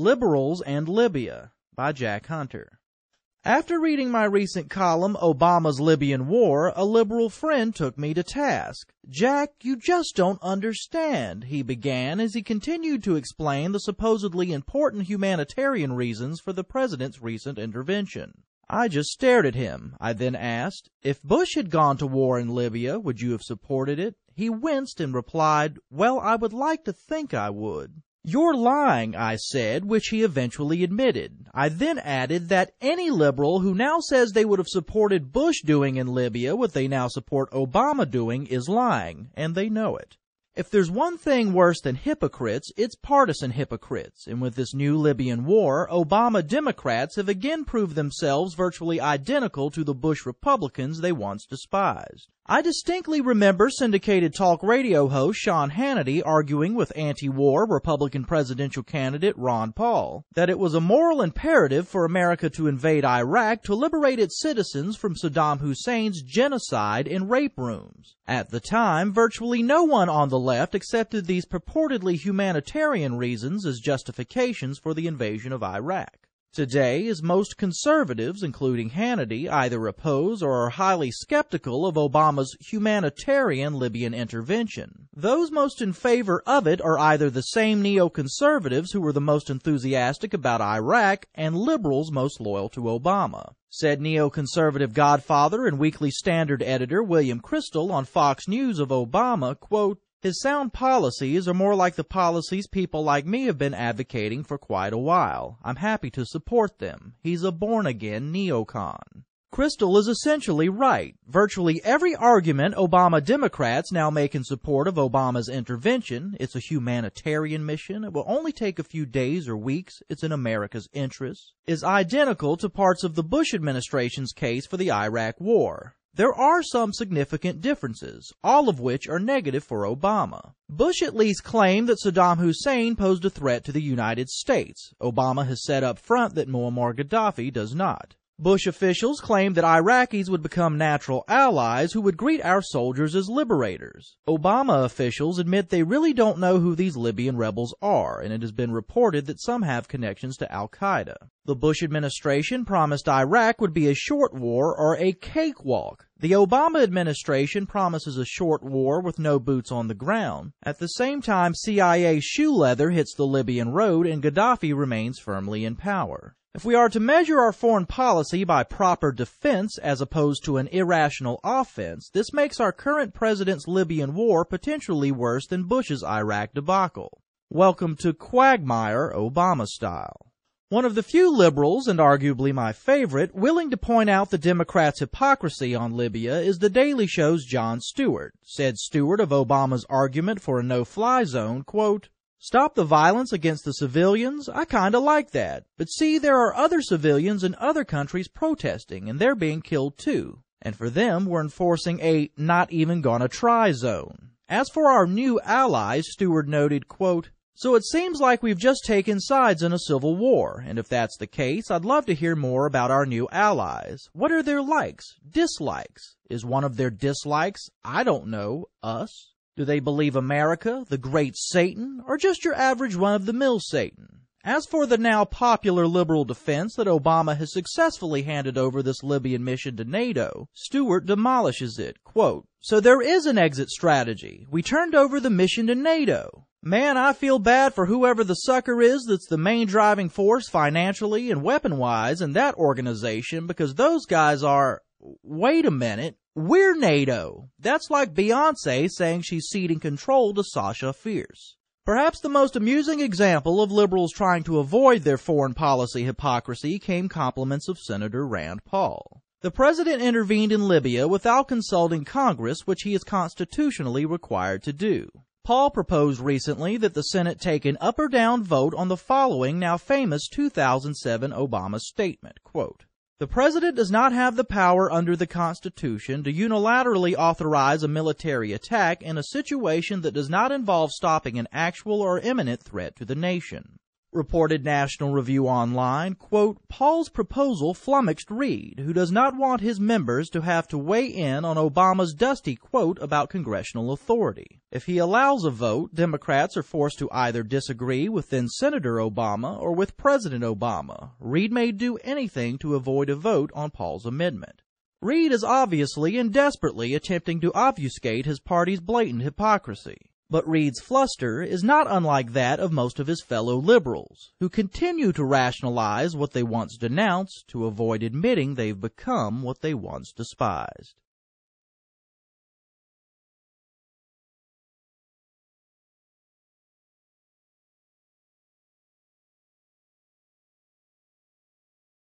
Liberals and Libya by Jack Hunter. After reading my recent column, Obama's Libyan War, a liberal friend took me to task. "Jack, you just don't understand," he began as he continued to explain the supposedly important humanitarian reasons for the president's recent intervention. I just stared at him. I then asked, "If Bush had gone to war in Libya, would you have supported it?" He winced and replied, "Well, I would like to think I would." "You're lying," I said, which he eventually admitted. I then added that any liberal who now says they would have supported Bush doing in Libya what they now support Obama doing is lying, and they know it. If there's one thing worse than hypocrites, it's partisan hypocrites, and with this new Libyan war, Obama Democrats have again proved themselves virtually identical to the Bush Republicans they once despised. I distinctly remember syndicated talk radio host Sean Hannity arguing with anti-war Republican presidential candidate Ron Paul that it was a moral imperative for America to invade Iraq to liberate its citizens from Saddam Hussein's genocide and rape rooms. At the time, virtually no one on the left accepted these purportedly humanitarian reasons as justifications for the invasion of Iraq. Today, as most conservatives, including Hannity, either oppose or are highly skeptical of Obama's humanitarian Libyan intervention. Those most in favor of it are either the same neoconservatives who were the most enthusiastic about Iraq and liberals most loyal to Obama. Said neoconservative godfather and Weekly Standard editor William Crystal on Fox News of Obama, quote, "His sound policies are more like the policies people like me have been advocating for quite a while. I'm happy to support them. He's a born-again neocon." Crystal is essentially right. Virtually every argument Obama Democrats now make in support of Obama's intervention, it's a humanitarian mission, it will only take a few days or weeks, it's in America's interests, is identical to parts of the Bush administration's case for the Iraq War. There are some significant differences, all of which are negative for Obama. Bush at least claimed that Saddam Hussein posed a threat to the United States. Obama has said up front that Muammar Gaddafi does not. Bush officials claimed that Iraqis would become natural allies who would greet our soldiers as liberators. Obama officials admit they really don't know who these Libyan rebels are, and it has been reported that some have connections to al-Qaeda. The Bush administration promised Iraq would be a short war or a cakewalk. The Obama administration promises a short war with no boots on the ground. At the same time, CIA shoe leather hits the Libyan road and Gaddafi remains firmly in power. If we are to measure our foreign policy by proper defense as opposed to an irrational offense, this makes our current president's Libyan war potentially worse than Bush's Iraq debacle. Welcome to Quagmire Obama style. One of the few liberals, and arguably my favorite, willing to point out the Democrats' hypocrisy on Libya is The Daily Show's Jon Stewart. Said Stewart of Obama's argument for a no-fly zone, quote, "Stop the violence against the civilians? I kinda like that. But see, there are other civilians in other countries protesting, and they're being killed too. And for them, we're enforcing a not even gonna try zone." As for our new allies, Stewart noted, quote, "So it seems like we've just taken sides in a civil war, and if that's the case, I'd love to hear more about our new allies. What are their likes, dislikes? Is one of their dislikes, I don't know, us? Do they believe America, the great Satan, or just your average run-of-the-mill Satan?" As for the now popular liberal defense that Obama has successfully handed over this Libyan mission to NATO, Stewart demolishes it. Quote, "So there is an exit strategy. We turned over the mission to NATO. Man, I feel bad for whoever the sucker is that's the main driving force financially and weapon-wise in that organization, because those guys are, wait a minute, we're NATO." That's like Beyonce saying she's ceding control to Sasha Fierce. Perhaps the most amusing example of liberals trying to avoid their foreign policy hypocrisy came compliments of Senator Rand Paul. The president intervened in Libya without consulting Congress, which he is constitutionally required to do. Paul proposed recently that the Senate take an up or down vote on the following now famous 2007 Obama statement, quote, "The President does not have the power under the Constitution to unilaterally authorize a military attack in a situation that does not involve stopping an actual or imminent threat to the nation." Reported National Review Online, quote, Paul's proposal flummoxed Reid, who does not want his members to have to weigh in on Obama's dusty quote about congressional authority. If he allows a vote, Democrats are forced to either disagree with then Senator Obama or with President Obama. Reid may do anything to avoid a vote on Paul's amendment. Reid is obviously and desperately attempting to obfuscate his party's blatant hypocrisy. But Reid's fluster is not unlike that of most of his fellow liberals, who continue to rationalize what they once denounced to avoid admitting they've become what they once despised.